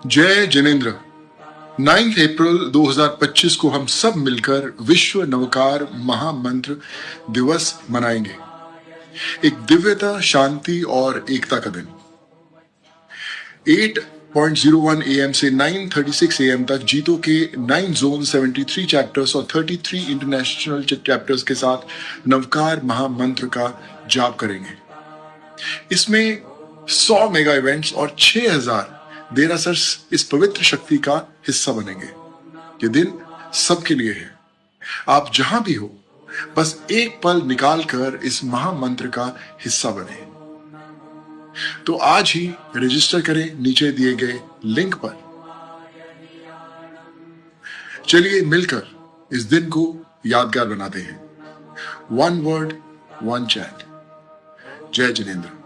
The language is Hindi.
जय जिनेन्द्र। 9 अप्रैल 2025 को हम सब मिलकर विश्व नवकार महामंत्र दिवस मनाएंगे। एक दिव्यता, शांति और एकता का दिन। 8:01 AM से 9:36 AM तक जीतो के 9 जोन, 73 चैप्टर्स और 33 इंटरनेशनल चैप्टर्स के साथ नवकार महामंत्र का जाप करेंगे। इसमें 100 मेगा इवेंट्स और 6000 देरासर्स इस पवित्र शक्ति का हिस्सा बनेंगे। ये दिन सबके लिए है। आप जहां भी हो, बस एक पल निकालकर इस महामंत्र का हिस्सा बने। तो आज ही रजिस्टर करें नीचे दिए गए लिंक पर। चलिए मिलकर इस दिन को यादगार बनाते हैं। 1 वर्ड 1 चैट। जय जिनेन्द्र।